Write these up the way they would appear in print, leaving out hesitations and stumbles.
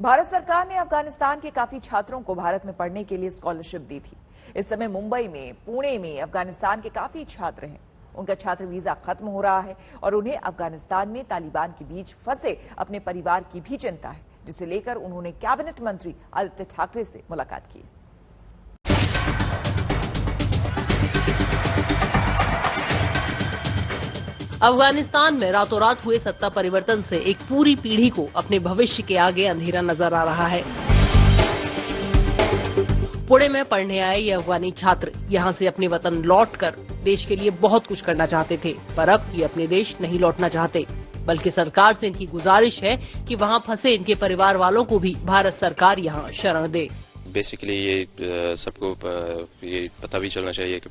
भारत सरकार ने अफगानिस्तान के काफी छात्रों को भारत में पढ़ने के लिए स्कॉलरशिप दी थी। इस समय मुंबई में, पुणे में अफगानिस्तान के काफी छात्र हैं। उनका छात्र वीजा खत्म हो रहा है और उन्हें अफगानिस्तान में तालिबान के बीच फंसे अपने परिवार की भी चिंता है, जिसे लेकर उन्होंने कैबिनेट मंत्री आदित्य ठाकरे से मुलाकात की। अफगानिस्तान में रातों रात हुए सत्ता परिवर्तन से एक पूरी पीढ़ी को अपने भविष्य के आगे अंधेरा नजर आ रहा है। पुणे में पढ़ने आए ये अफगानी छात्र यहां से अपने वतन लौटकर देश के लिए बहुत कुछ करना चाहते थे, पर अब ये अपने देश नहीं लौटना चाहते, बल्कि सरकार से इनकी गुजारिश है कि वहां फंसे इनके परिवार वालों को भी भारत सरकार यहां शरण दे। बेसिकली ये सबको ये पता भी चलना चाहिए कि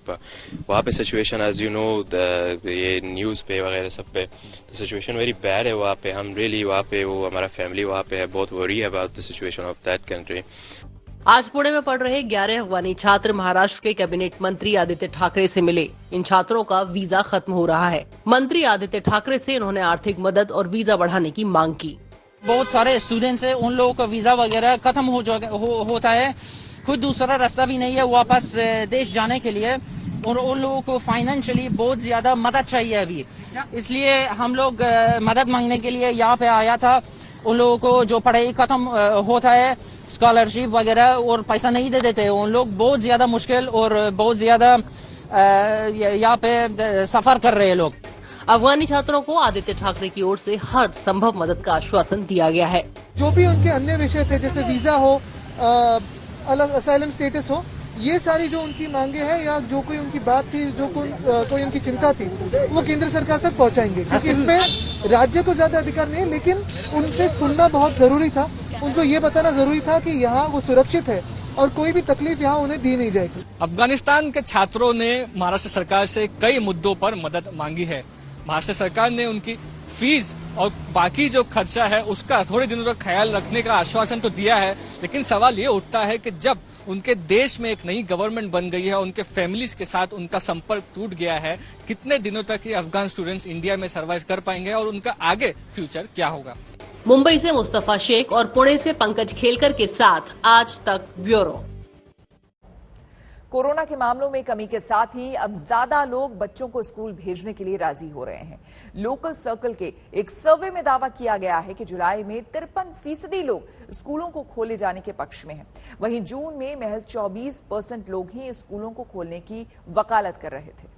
वहाँ पे सिचुएशन एज यू नो ये न्यूज़ पे वगैरह सब पे तो सिचुएशन वेरी बैड है वहाँ पे। हम रियली वहाँ पे वो हमारा फैमिली वहाँ पे है, बहुत वरी है about the situation of that country. आज पुणे में पढ़ रहे 11 अफगानी छात्र महाराष्ट्र के कैबिनेट मंत्री आदित्य ठाकरे से मिले। इन छात्रों का वीजा खत्म हो रहा है। मंत्री आदित्य ठाकरे से इन्होंने आर्थिक मदद और वीजा बढ़ाने की मांग की। बहुत सारे स्टूडेंट्स हैं, उन लोगों का वीजा वगैरह खत्म होता है, कोई दूसरा रास्ता भी नहीं है वापस देश जाने के लिए, और उन लोगों को फाइनेंशियली बहुत ज्यादा मदद चाहिए अभी। इसलिए हम लोग मदद मांगने के लिए यहाँ पे आया था। उन लोगों को जो पढ़ाई खत्म होता है, स्कॉलरशिप वगैरह और पैसा नहीं दे देते, उन लोग बहुत ज्यादा मुश्किल और बहुत ज्यादा यहाँ पे सफर कर रहे हैं लोग। अफगानी छात्रों को आदित्य ठाकरे की ओर से हर संभव मदद का आश्वासन दिया गया है। जो भी उनके अन्य विषय थे, जैसे वीजा हो, अलग असाइलम स्टेटस हो, ये सारी जो उनकी मांगे हैं या जो कोई उनकी बात थी, जो कोई उनकी चिंता थी, वो केंद्र सरकार तक पहुंचाएंगे, क्योंकि इसमें राज्य को ज्यादा अधिकार नहीं है, लेकिन उनसे सुनना बहुत जरूरी था। उनको ये बताना जरूरी था कि यहाँ वो सुरक्षित है और कोई भी तकलीफ यहाँ उन्हें दी नहीं जाएगी। अफगानिस्तान के छात्रों ने महाराष्ट्र सरकार से कई मुद्दों पर मदद मांगी है। महाराष्ट्र सरकार ने उनकी फीस और बाकी जो खर्चा है उसका थोड़े दिनों तक ख्याल रखने का आश्वासन तो दिया है, लेकिन सवाल ये उठता है कि जब उनके देश में एक नई गवर्नमेंट बन गई है, उनके फैमिलीज के साथ उनका संपर्क टूट गया है, कितने दिनों तक ये अफगान स्टूडेंट्स इंडिया में सर्वाइव कर पाएंगे और उनका आगे फ्यूचर क्या होगा। मुंबई से मुस्तफा शेख और पुणे से पंकज खेलकर के साथ आज तक ब्यूरो। कोरोना के मामलों में कमी के साथ ही अब ज्यादा लोग बच्चों को स्कूल भेजने के लिए राजी हो रहे हैं। लोकल सर्कल के एक सर्वे में दावा किया गया है कि जुलाई में 53% लोग स्कूलों को खोले जाने के पक्ष में हैं। वहीं जून में महज 24% लोग ही स्कूलों को खोलने की वकालत कर रहे थे।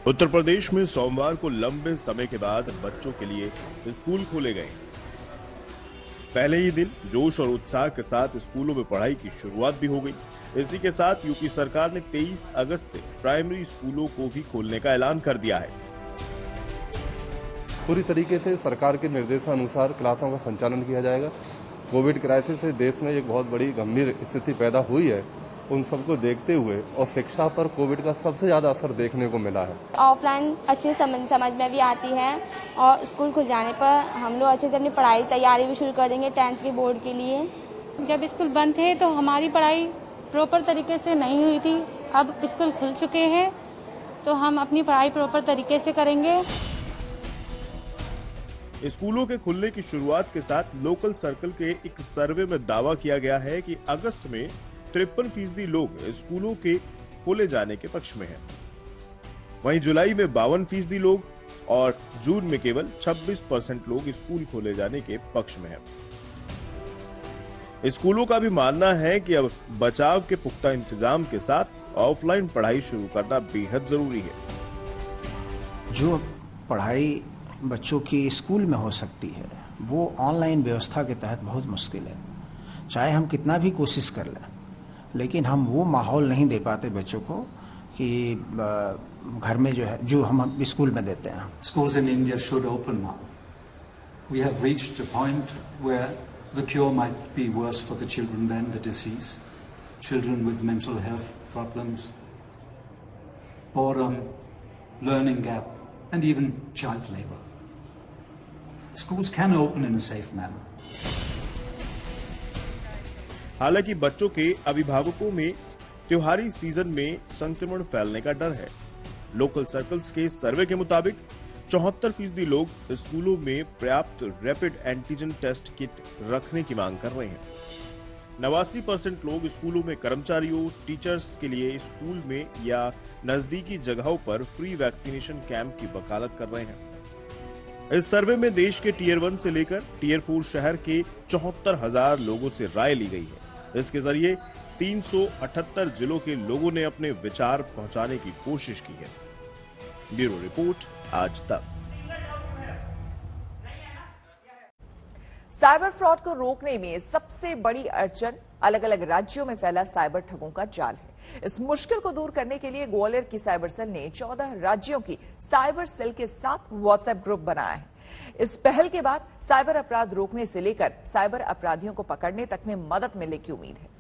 उत्तर प्रदेश में सोमवार को लंबे समय के बाद बच्चों के लिए स्कूल खोले गए। पहले ही दिन जोश और उत्साह के साथ स्कूलों में पढ़ाई की शुरुआत भी हो गई। इसी के साथ यूपी सरकार ने 23 अगस्त से प्राइमरी स्कूलों को भी खोलने का ऐलान कर दिया है। पूरी तरीके से सरकार के निर्देशानुसार क्लासों का संचालन किया जाएगा। कोविड क्राइसिस से देश में एक बहुत बड़ी गंभीर स्थिति पैदा हुई है, उन सबको देखते हुए और शिक्षा पर कोविड का सबसे ज्यादा असर देखने को मिला है। ऑफलाइन अच्छे समझ में भी आती है और स्कूल खुल जाने पर हम लोग अच्छे से अपनी पढ़ाई तैयारी भी शुरू कर देंगे 10th के बोर्ड के लिए। जब स्कूल बंद थे तो हमारी पढ़ाई प्रॉपर तरीके से नहीं हुई थी। अब स्कूल खुल चुके हैं तो हम अपनी पढ़ाई प्रॉपर तरीके से करेंगे। स्कूलों के खुलने की शुरुआत के साथ लोकल सर्कल के एक सर्वे में दावा किया गया है कि अगस्त में 53% लोग स्कूलों के खोले जाने के पक्ष में हैं। वहीं जुलाई में 52% लोग और जून में केवल 26% लोग स्कूल खोले जाने के पक्ष में हैं। स्कूलों का भी मानना है कि अब बचाव के पुख्ता इंतजाम के साथ ऑफलाइन पढ़ाई शुरू करना बेहद जरूरी है। जो पढ़ाई बच्चों की स्कूल में हो सकती है वो ऑनलाइन व्यवस्था के तहत बहुत मुश्किल है। चाहे हम कितना भी कोशिश कर लें, लेकिन हम वो माहौल नहीं दे पाते बच्चों को कि घर में जो है जो हम स्कूल में देते हैं। Schools in India should open now. We have reached a point where the cure might be worse for the children than the disease. Children with mental health problems, boredom, learning gap, and even child labor. Schools can open in a safe manner. हालांकि बच्चों के अभिभावकों में त्योहारी season में संक्रमण फैलने का डर है। लोकल सर्कल्स के सर्वे के मुताबिक 74% लोग स्कूलों में पर्याप्त रैपिड एंटीजन टेस्ट किट रखने की मांग कर रहे हैं। 89% लोग स्कूलों में कर्मचारियों, टीचर्स के लिए स्कूल में या नजदीकी जगहों पर फ्री वैक्सीनेशन कैंप की वकालत कर रहे हैं। इस सर्वे में देश के टियर 1 से लेकर टियर 4 शहर के 74,000 लोगों से राय ली गई है। इसके जरिए 378 जिलों के लोगों ने अपने विचार पहुंचाने की कोशिश की है। ब्यूरो रिपोर्ट, आज तक। साइबर फ्रॉड को रोकने में सबसे बड़ी अड़चन अलग अलग राज्यों में फैला साइबर ठगों का जाल है। इस मुश्किल को दूर करने के लिए ग्वालियर की साइबर सेल ने 14 राज्यों की साइबर सेल के साथ व्हाट्सएप ग्रुप बनाया है। इस पहल के बाद साइबर अपराध रोकने से लेकर साइबर अपराधियों को पकड़ने तक में मदद मिलने की उम्मीद है।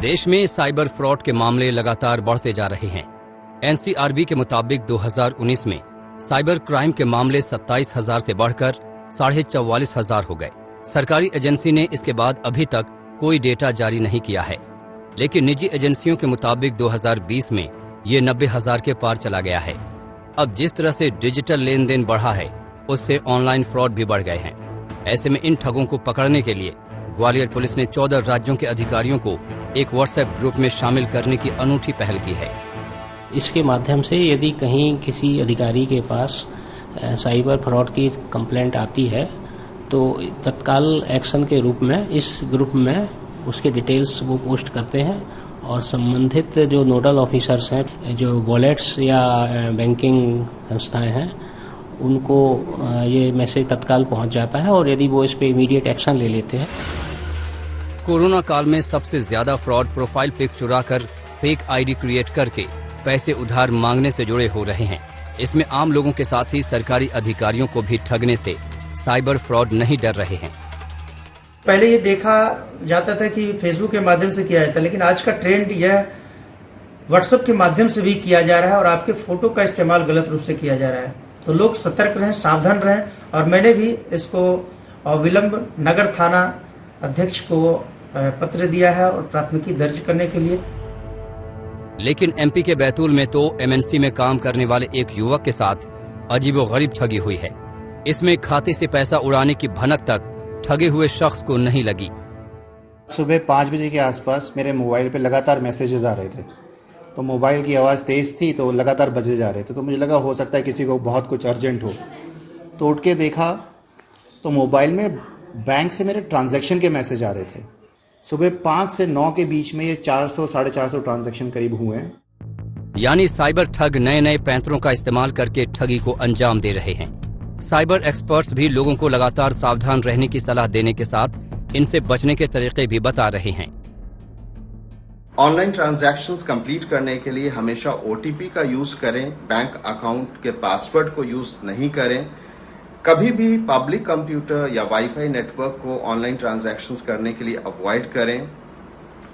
देश में साइबर फ्रॉड के मामले लगातार बढ़ते जा रहे हैं। एनसीआरबी के मुताबिक 2019 में साइबर क्राइम के मामले 27,000 से बढ़कर 44,500 हो गए। सरकारी एजेंसी ने इसके बाद अभी तक कोई डेटा जारी नहीं किया है, लेकिन निजी एजेंसियों के मुताबिक 2020 में ये 90,000 के पार चला गया है। अब जिस तरह से डिजिटल लेन देन बढ़ा है, उससे ऑनलाइन फ्रॉड भी बढ़ गए हैं। ऐसे में इन ठगों को पकड़ने के लिए ग्वालियर पुलिस ने 14 राज्यों के अधिकारियों को एक व्हाट्सएप ग्रुप में शामिल करने की अनूठी पहल की है। इसके माध्यम से यदि कहीं किसी अधिकारी के पास साइबर फ्रॉड की कंप्लेंट आती है तो तत्काल एक्शन के रूप में इस ग्रुप में उसके डिटेल्स वो पोस्ट करते हैं और संबंधित जो नोडल ऑफिसर्स हैं, जो वॉलेट्स या बैंकिंग संस्थाएं हैं, उनको ये मैसेज तत्काल पहुंच जाता है और यदि वो इस पे इमीडिएट एक्शन ले लेते हैं। कोरोना काल में सबसे ज्यादा फ्रॉड प्रोफाइल पिक चुराकर फेक आईडी क्रिएट करके पैसे उधार मांगने से जुड़े हो रहे हैं। इसमें आम लोगों के साथ ही सरकारी अधिकारियों को भी ठगने से साइबर फ्रॉड नहीं डर रहे हैं। पहले ये देखा जाता था कि फेसबुक के माध्यम से किया जाता, लेकिन आज का ट्रेंड यह व्हाट्सएप के माध्यम से भी किया जा रहा है और आपके फोटो का इस्तेमाल गलत रूप से किया जा रहा है। तो लोग सतर्क रहें, सावधान रहें। और मैंने भी इसको विलंब नगर थाना अध्यक्ष को पत्र दिया है और प्राथमिकी दर्ज करने के लिए। लेकिन एमपी के बैतूल में तो एमएनसी में काम करने वाले एक युवक के साथ अजीबोगरीब ठगी हुई है। इसमें खाते से पैसा उड़ाने की भनक तक ठगे हुए शख्स को नहीं लगी। सुबह 5 बजे के आसपास मेरे मोबाइल पे लगातार मैसेजेस आ रहे थे, तो मोबाइल की आवाज़ तेज़ थी तो लगातार बजे जा रहे थे, तो मुझे लगा हो सकता है किसी को बहुत कुछ अर्जेंट हो। तो उठ के देखा तो मोबाइल में बैंक से मेरे ट्रांजैक्शन के मैसेज आ रहे थे। सुबह 5 से 9 के बीच में ये 400-450 ट्रांजैक्शन करीब हुए हैं। यानी साइबर ठग नए नए पैंतरों का इस्तेमाल करके ठगी को अंजाम दे रहे हैं। साइबर एक्सपर्ट्स भी लोगों को लगातार सावधान रहने की सलाह देने के साथ इनसे बचने के तरीके भी बता रहे हैं। ऑनलाइन ट्रांजैक्शंस कंप्लीट करने के लिए हमेशा ओटीपी का यूज करें, बैंक अकाउंट के पासवर्ड को यूज नहीं करें। कभी भी पब्लिक कंप्यूटर या वाईफाई नेटवर्क को ऑनलाइन ट्रांजैक्शंस करने के लिए अवॉइड करें।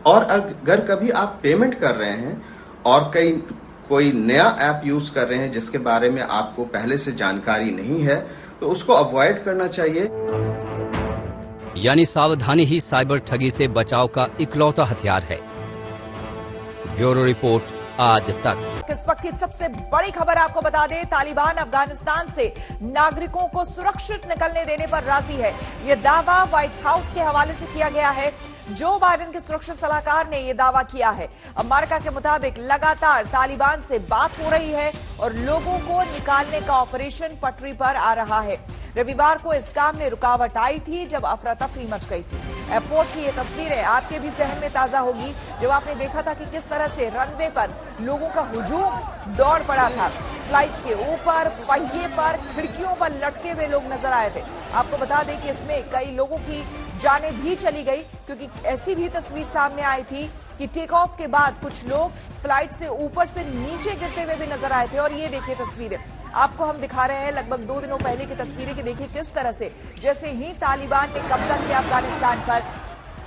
और अगर कभी आप पेमेंट कर रहे हैं और कोई नया ऐप यूज कर रहे हैं जिसके बारे में आपको पहले से जानकारी नहीं है, तो उसको अवॉइड करना चाहिए। यानी सावधानी ही साइबर ठगी से बचाव का इकलौता हथियार है। ब्यूरो रिपोर्ट, आज तक। इस वक्त की सबसे बड़ी खबर आपको बता दें, तालिबान अफगानिस्तान से नागरिकों को सुरक्षित निकलने देने पर राजी है। यह दावा व्हाइट हाउस के हवाले से किया गया है। जो बाइडेन के सुरक्षा सलाहकार ने यह दावा किया है। अमेरिका के मुताबिक लगातार तालिबान से बात हो रही है और लोगों को निकालने का ऑपरेशन पटरी पर आ रहा है। रविवार को इस काम में रुकावट आई थी जब अफरा तफरी मच गई थी। एयरपोर्ट की ये तस्वीरें आपके भी जहन में ताजा होगी जब आपने देखा था कि किस तरह से रनवे पर लोगों का हुजूम दौड़ पड़ा था। फ्लाइट के ऊपर, पहिए पर, खिड़कियों पर लटके हुए लोग नजर आए थे। आपको बता दें कि इसमें कई लोगों की जानें भी चली गई, क्योंकि ऐसी भी तस्वीर सामने आई थी कि टेक ऑफ के बाद कुछ लोग फ्लाइट से ऊपर से नीचे गिरते हुए भी नजर आए थे। और ये देखिए तस्वीरें आपको हम दिखा रहे हैं लगभग 2 दिनों पहले की तस्वीरें, कि देखिए किस तरह से जैसे ही तालिबान ने कब्जा किया अफगानिस्तान पर,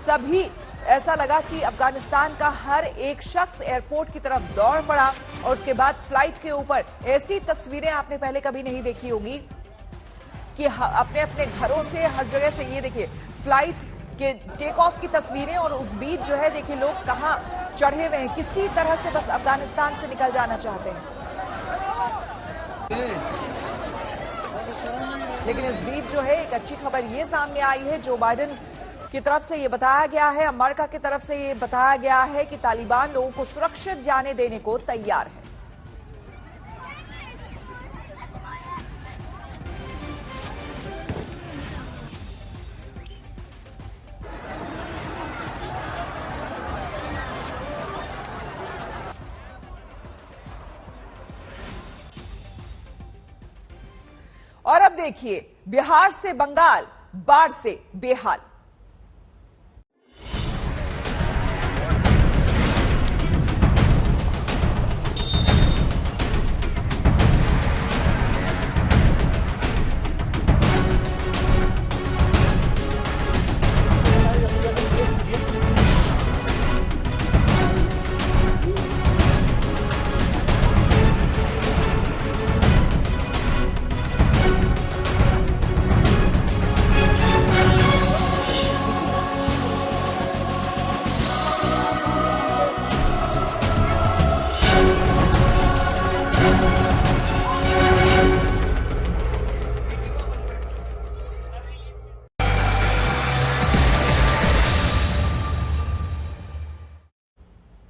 सभी ऐसा लगा कि अफगानिस्तान का हर एक शख्स एयरपोर्ट की तरफ दौड़ पड़ा। और उसके बाद फ्लाइट के ऊपर ऐसी तस्वीरें आपने पहले कभी नहीं देखी होगी कि अपने अपने घरों से, हर जगह से, ये देखिए फ्लाइट के टेक ऑफ की तस्वीरें। और उस बीच जो है देखिए लोग कहां चढ़े हुए हैं, किसी तरह से बस अफगानिस्तान से निकल जाना चाहते हैं। लेकिन इस बीच जो है एक अच्छी खबर ये सामने आई है, जो बाइडेन की तरफ से ये बताया गया है, अमेरिका की तरफ से ये बताया गया है कि तालिबान लोगों को सुरक्षित जाने देने को तैयार है। और अब देखिए, बिहार से बंगाल बाढ़ से बेहाल।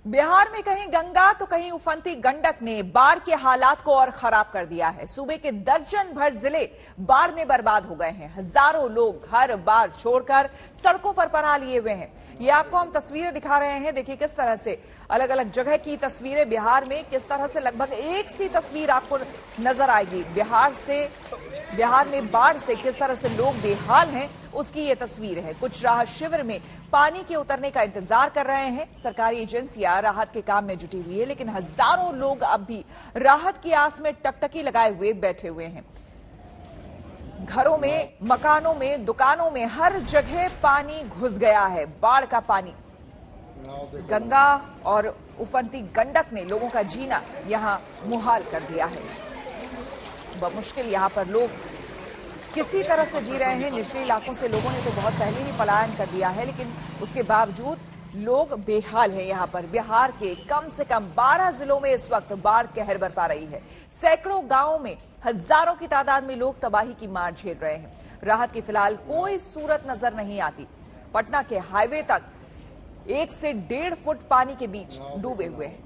बिहार में कहीं गंगा तो कहीं उफनती गंडक ने बाढ़ के हालात को और खराब कर दिया है। सूबे के दर्जन भर जिले बाढ़ में बर्बाद हो गए हैं। हजारों लोग घर बार छोड़कर सड़कों पर पनाह लिए हुए हैं। ये आपको हम तस्वीरें दिखा रहे हैं। देखिए किस तरह से अलग अलग जगह की तस्वीरें बिहार में, किस तरह से लगभग एक सी तस्वीर आपको नजर आएगी। बिहार में बाढ़ से किस तरह से लोग बेहाल हैं, उसकी ये तस्वीर है। कुछ राहत शिविर में पानी के उतरने का इंतजार कर रहे हैं। सरकारी एजेंसियां राहत के काम में जुटी हुई है, लेकिन हजारों लोग अब भी राहत की आस में टकटकी लगाए हुए बैठे हुए हैं। घरों में, मकानों में, दुकानों में हर जगह पानी घुस गया है। बाढ़ का पानी, गंगा और उफनती गंडक ने लोगों का जीना यहां मुहाल कर दिया है। बमुश्किल यहां पर लोग किसी तरह से जी रहे हैं। निचले इलाकों से लोगों ने तो बहुत पहले ही पलायन कर दिया है, लेकिन उसके बावजूद लोग बेहाल हैं। यहाँ पर बिहार के कम से कम 12 जिलों में इस वक्त बाढ़ कहर बरपा रही है। सैकड़ों गांवों में हजारों की तादाद में लोग तबाही की मार झेल रहे हैं। राहत की फिलहाल कोई सूरत नजर नहीं आती। पटना के हाईवे तक 1 से 1.5 फुट पानी के बीच डूबे हुए हैं।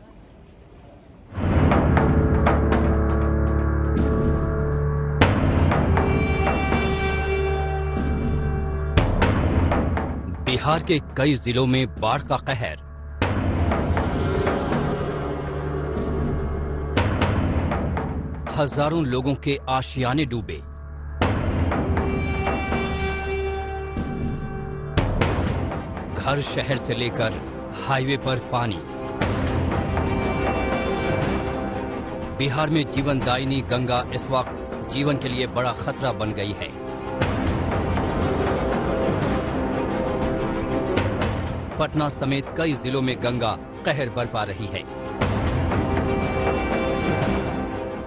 बिहार के कई जिलों में बाढ़ का कहर। हजारों लोगों के आशियाने डूबे। घर शहर से लेकर हाईवे पर पानी। बिहार में जीवनदायिनी गंगा इस वक्त जीवन के लिए बड़ा खतरा बन गई है। पटना समेत कई जिलों में गंगा कहर बरपा रही है।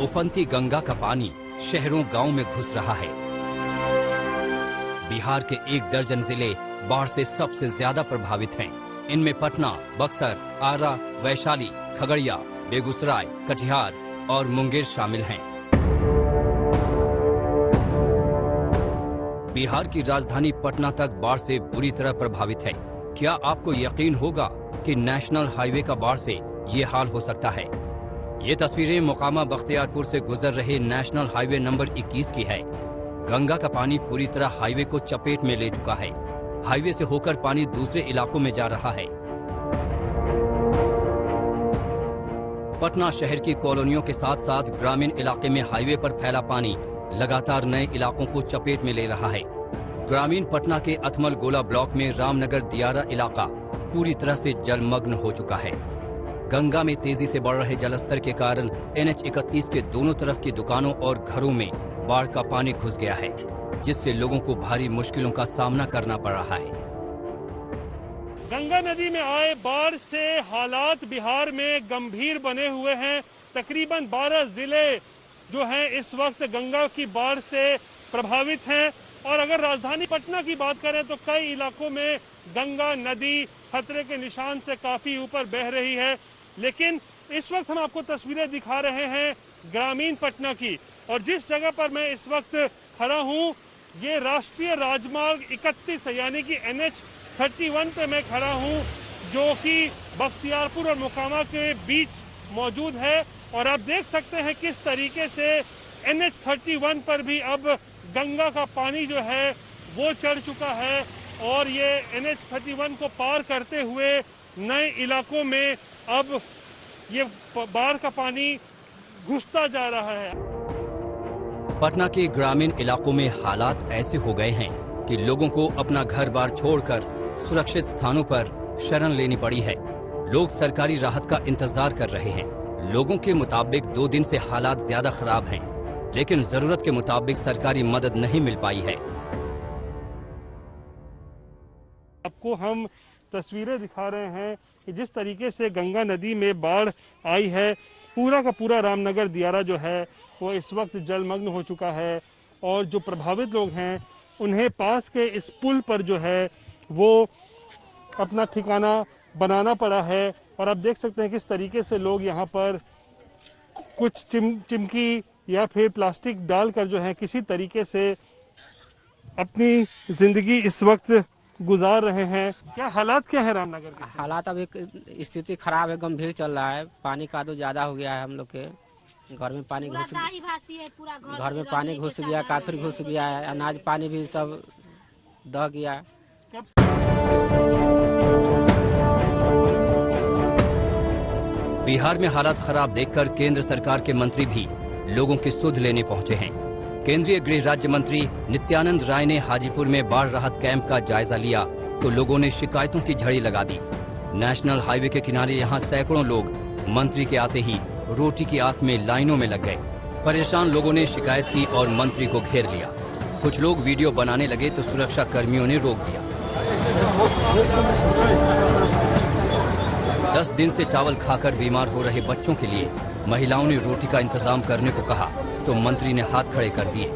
उफनती गंगा का पानी शहरों गांवों में घुस रहा है। बिहार के 1 दर्जन जिले बाढ़ से सबसे ज्यादा प्रभावित हैं। इनमें पटना, बक्सर, आरा, वैशाली, खगड़िया, बेगूसराय, कटिहार और मुंगेर शामिल हैं। बिहार की राजधानी पटना तक बाढ़ से बुरी तरह प्रभावित है। क्या आपको यकीन होगा कि नेशनल हाईवे का बाढ़ से ये हाल हो सकता है? ये तस्वीरें मोकामा बख्तियारपुर से गुजर रहे नेशनल हाईवे नंबर 21 की है। गंगा का पानी पूरी तरह हाईवे को चपेट में ले चुका है। हाईवे से होकर पानी दूसरे इलाकों में जा रहा है। पटना शहर की कॉलोनियों के साथ साथ ग्रामीण इलाके में हाईवे पर फैला पानी लगातार नए इलाकों को चपेट में ले रहा है। ग्रामीण पटना के अथमल गोला ब्लॉक में रामनगर दियारा इलाका पूरी तरह से जलमग्न हो चुका है। गंगा में तेजी से बढ़ रहे जलस्तर के कारण NH 31 के दोनों तरफ की दुकानों और घरों में बाढ़ का पानी घुस गया है, जिससे लोगों को भारी मुश्किलों का सामना करना पड़ रहा है। गंगा नदी में आए बाढ़ से हालात बिहार में गंभीर बने हुए हैं। तकरीबन 12 जिले जो हैं इस वक्त गंगा की बाढ़ से प्रभावित हैं। और अगर राजधानी पटना की बात करें तो कई इलाकों में गंगा नदी खतरे के निशान से काफी ऊपर बह रही है। लेकिन इस वक्त हम आपको तस्वीरें दिखा रहे हैं ग्रामीण पटना की, और जिस जगह पर मैं इस वक्त खड़ा हूं ये राष्ट्रीय राजमार्ग 31 यानी कि NH31 पे मैं खड़ा हूं, जो कि बख्तियारपुर और मोकामा के बीच मौजूद है। और आप देख सकते हैं किस तरीके से NH31 पर भी अब गंगा का पानी जो है वो चढ़ चुका है, और ये NH31 को पार करते हुए नए इलाकों में अब ये बाढ़ का पानी घुसता जा रहा है। पटना के ग्रामीण इलाकों में हालात ऐसे हो गए हैं कि लोगों को अपना घर बार छोड़कर सुरक्षित स्थानों पर शरण लेनी पड़ी है। लोग सरकारी राहत का इंतजार कर रहे हैं। लोगों के मुताबिक 2 दिन से हालात ज्यादा खराब हैं, लेकिन जरूरत के मुताबिक सरकारी मदद नहीं मिल पाई है। आपको हम तस्वीरें दिखा रहे हैं कि जिस तरीके से गंगा नदी में बाढ़ आई है, पूरा का पूरा रामनगर दियारा जो है वो इस वक्त जलमग्न हो चुका है, और जो प्रभावित लोग हैं उन्हें पास के इस पुल पर जो है वो अपना ठिकाना बनाना पड़ा है। और आप देख सकते हैं किस तरीके से लोग यहाँ पर कुछ चिमकी या फिर प्लास्टिक डालकर जो है किसी तरीके से अपनी जिंदगी इस वक्त गुजार रहे हैं। क्या हालात क्या है रामनगर के? हालात अभी स्थिति खराब है, गंभीर चल रहा है। पानी का तो ज्यादा हो गया है, हम लोग के घर में पानी घुस गया, काफी घुस गया है, अनाज पानी भी सब दह गया। बिहार में हालात खराब देखकर केंद्र सरकार के मंत्री भी लोगों की सुध लेने पहुंचे हैं। केंद्रीय गृह राज्य मंत्री नित्यानंद राय ने हाजीपुर में बाढ़ राहत कैंप का जायजा लिया तो लोगों ने शिकायतों की झड़ी लगा दी। नेशनल हाईवे के किनारे यहां सैकड़ों लोग मंत्री के आते ही रोटी की आस में लाइनों में लग गए। परेशान लोगों ने शिकायत की और मंत्री को घेर लिया। कुछ लोग वीडियो बनाने लगे तो सुरक्षा कर्मियों ने रोक दिया। 10 दिन से चावल खाकर बीमार हो रहे बच्चों के लिए महिलाओं ने रोटी का इंतजाम करने को कहा तो मंत्री ने हाथ खड़े कर दिए।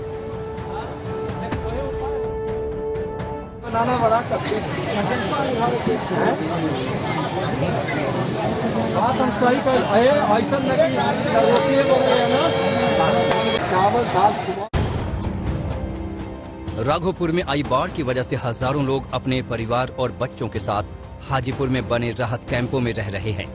राघोपुर में आई बाढ़ की वजह से हजारों लोग अपने परिवार और बच्चों के साथ हाजीपुर में बने राहत कैंपों में रह रहे हैं।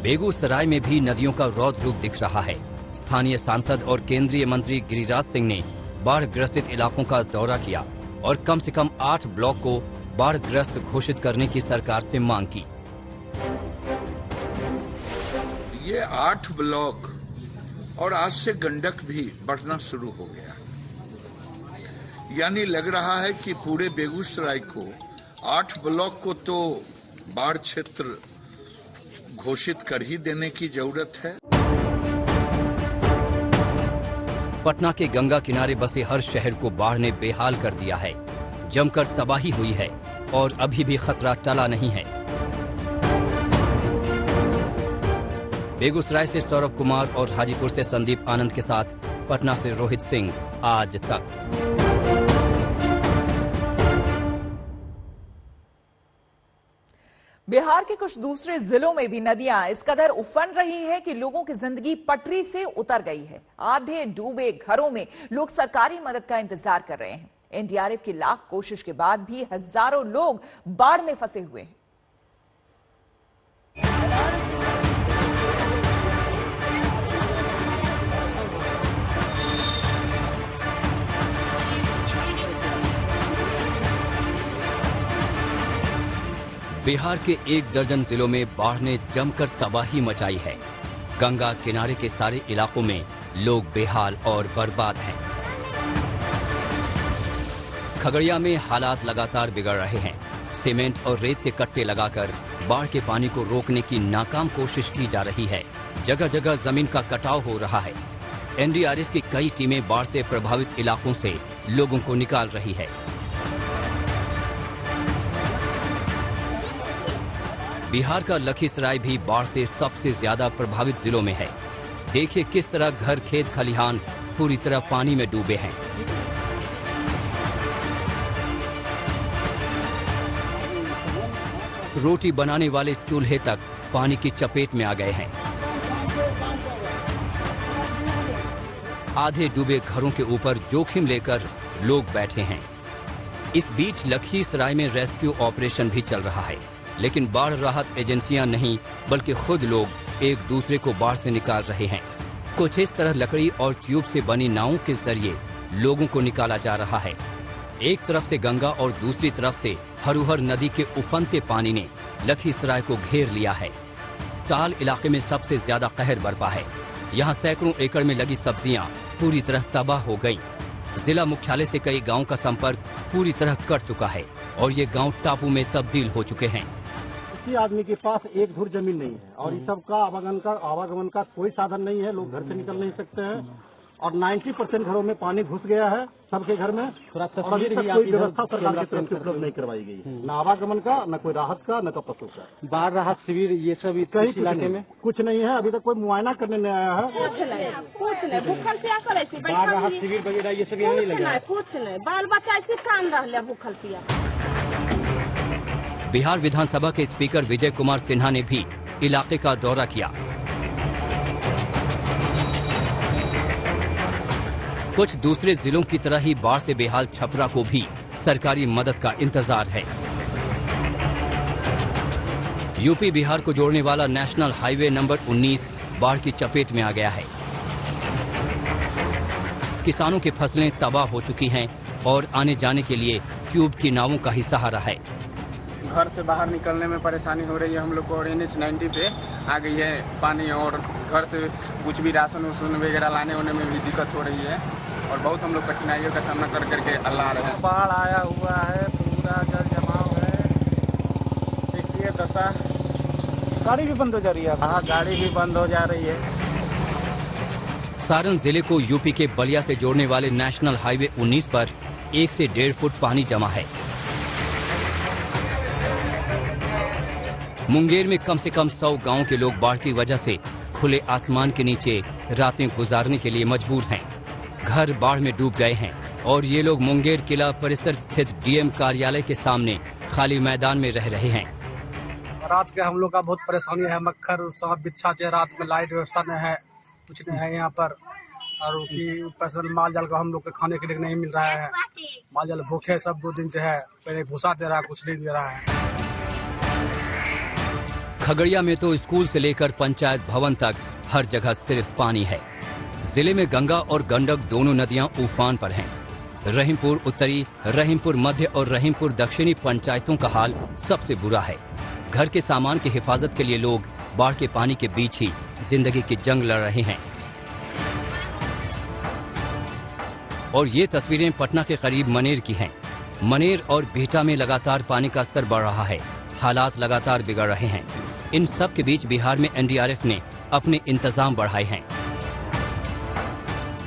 बेगूसराय में भी नदियों का रौद्र रूप दिख रहा है। स्थानीय सांसद और केंद्रीय मंत्री गिरिराज सिंह ने बाढ़ ग्रसित इलाकों का दौरा किया और कम से कम 8 ब्लॉक को बाढ़ ग्रस्त घोषित करने की सरकार से मांग की। ये 8 ब्लॉक और आज से गंडक भी बढ़ना शुरू हो गया, यानी लग रहा है कि पूरे बेगूसराय को 8 ब्लॉक को तो बाढ़ क्षेत्र घोषित कर ही देने की जरूरत है। पटना के गंगा किनारे बसे हर शहर को बाढ़ ने बेहाल कर दिया है। जमकर तबाही हुई है और अभी भी खतरा टला नहीं है। बेगूसराय से सौरभ कुमार और हाजीपुर से संदीप आनंद के साथ पटना से रोहित सिंह, आज तक। बिहार के कुछ दूसरे जिलों में भी नदियां इस कदर उफन रही हैं कि लोगों की जिंदगी पटरी से उतर गई है। आधे डूबे घरों में लोग सरकारी मदद का इंतजार कर रहे हैं। एनडीआरएफ की लाख कोशिश के बाद भी हजारों लोग बाढ़ में फंसे हुए हैं। बिहार के 1 दर्जन जिलों में बाढ़ ने जमकर तबाही मचाई है। गंगा किनारे के सारे इलाकों में लोग बेहाल और बर्बाद हैं। खगड़िया में हालात लगातार बिगड़ रहे हैं। सीमेंट और रेत के कट्टे लगाकर बाढ़ के पानी को रोकने की नाकाम कोशिश की जा रही है। जगह जगह जमीन का कटाव हो रहा है। एनडीआरएफ की कई टीमें बाढ़ से प्रभावित इलाकों से लोगों को निकाल रही है। बिहार का लखीसराय भी बाढ़ से सबसे ज्यादा प्रभावित जिलों में है। देखिए किस तरह घर, खेत, खलिहान पूरी तरह पानी में डूबे हैं। रोटी बनाने वाले चूल्हे तक पानी की चपेट में आ गए हैं। आधे डूबे घरों के ऊपर जोखिम लेकर लोग बैठे हैं। इस बीच लखीसराय में रेस्क्यू ऑपरेशन भी चल रहा है, लेकिन बाढ़ राहत एजेंसियां नहीं बल्कि खुद लोग एक दूसरे को बाढ़ से निकाल रहे हैं। कुछ इस तरह लकड़ी और ट्यूब से बनी नावों के जरिए लोगों को निकाला जा रहा है। एक तरफ से गंगा और दूसरी तरफ से हरुहर नदी के उफनते पानी ने लखीसराय को घेर लिया है। ताल इलाके में सबसे ज्यादा कहर बरपा है। यहाँ सैकड़ों एकड़ में लगी सब्जियां पूरी तरह तबाह हो गयी। जिला मुख्यालय से कई गांव का संपर्क पूरी तरह कट चुका है और ये गांव टापू में तब्दील हो चुके हैं। किसी आदमी के पास एक धुर जमीन नहीं है और इस सब का आवागमन का कोई साधन नहीं है। लोग घर से निकल नहीं सकते हैं और 90% घरों में पानी घुस गया है सबके घर में। और अभी तक कोई व्यवस्था सरकार की तरफ से उपलब्ध नहीं करवाई गई, न आवागमन का, न कोई राहत का, न पशु का। बाढ़ राहत शिविर ये सब कहीं इलाके में कुछ नहीं है। अभी तक कोई मुआयना करने नहीं आया है। कुछ नहीं, भूखल क्या करे छी? बाढ़ राहत शिविर वगैरह ये सब यहाँ नहीं लगा। कुछ नहीं, बाल बच्चा ऐसे कान रह भूखल पिया। बिहार विधानसभा के स्पीकर विजय कुमार सिन्हा ने भी इलाके का दौरा किया। कुछ दूसरे जिलों की तरह ही बाढ़ से बेहाल छपरा को भी सरकारी मदद का इंतजार है। यूपी बिहार को जोड़ने वाला नेशनल हाईवे नंबर 19 बाढ़ की चपेट में आ गया है। किसानों की फसलें तबाह हो चुकी हैं और आने जाने के लिए ट्यूब की नावों का ही सहारा है। घर से बाहर निकलने में परेशानी हो रही है हम लोग को और NH 90 पे आ गई है पानी और घर से कुछ भी राशन वगैरह लाने होने में भी दिक्कत हो रही है और बहुत हम लोग कठिनाइयों का सामना कर करके अल्लाह रहे हैं। बाढ़ आया हुआ है, पूरा जल जमाव है। देखिए दशा, गाड़ी भी बंद हो जा रही है। हाँ, गाड़ी भी बंद हो जा रही है। सारण जिले को यूपी के बलिया से जोड़ने वाले नेशनल हाईवे 19 पर 1 से 1.5 फुट पानी जमा है। मुंगेर में कम से कम 100 गांव के लोग बाढ़ की वजह से खुले आसमान के नीचे रातें गुजारने के लिए मजबूर हैं। घर बाढ़ में डूब गए हैं और ये लोग मुंगेर किला परिसर स्थित DM कार्यालय के सामने खाली मैदान में रह रहे हैं। रात के हम लोग का बहुत परेशानी है। मक्खर सांप बिच्छा है, रात में लाइट व्यवस्था नहीं है, कुछ नहीं है यहाँ पर। और पैसा माल जाल का हम लोग के खाने के लिए नहीं मिल रहा है। माल जाल भूखे सब 2 दिन से है, पहले भूसा दे रहा है, कुछ नहीं दे रहा है। खगड़िया में तो स्कूल से लेकर पंचायत भवन तक हर जगह सिर्फ पानी है। जिले में गंगा और गंडक दोनों नदियां उफान पर हैं। रहीमपुर उत्तरी, रहीमपुर मध्य और रहीमपुर दक्षिणी पंचायतों का हाल सबसे बुरा है। घर के सामान की हिफाजत के लिए लोग बाढ़ के पानी के बीच ही जिंदगी की जंग लड़ रहे हैं। और ये तस्वीरें पटना के करीब मनेर की हैं। मनेर और बिहटा में लगातार पानी का स्तर बढ़ रहा है। हालात लगातार बिगड़ रहे हैं। इन सब के बीच बिहार में NDRF ने अपने इंतजाम बढ़ाए हैं।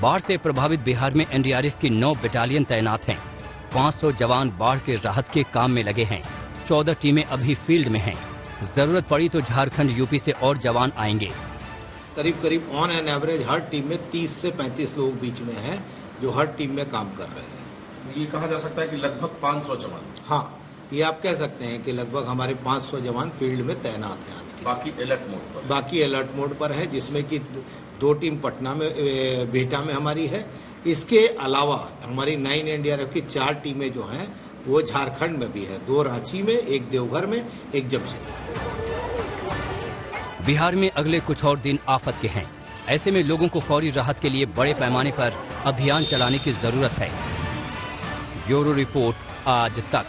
बाढ़ से प्रभावित बिहार में NDRF की 9 बटालियन तैनात हैं। 500 जवान बाढ़ के राहत के काम में लगे हैं। 14 टीमें अभी फील्ड में हैं। जरूरत पड़ी तो झारखंड, यूपी से और जवान आएंगे। करीब करीब on an average her team में 30 से 35 लोग बीच में हैं जो हर टीम में काम कर रहे हैं। ये कहा जा सकता है कि लगभग 500 जवान। हाँ, ये आप कह सकते हैं कि लगभग हमारे 500 जवान फील्ड में तैनात हैं आज के। बाकी अलर्ट मोड पर। बाकी अलर्ट मोड पर है, जिसमें कि 2 टीम पटना में, बिहटा में हमारी है। इसके अलावा हमारी 9 NDRF की 4 टीमें जो हैं वो झारखंड में भी है। 2 रांची में, 1 देवघर में, 1 जमशेदपुर। बिहार में अगले कुछ और दिन आफत के हैं। ऐसे में लोगों को फौरी राहत के लिए बड़े पैमाने पर अभियान चलाने की जरूरत है। ब्यूरो रिपोर्ट, आज तक।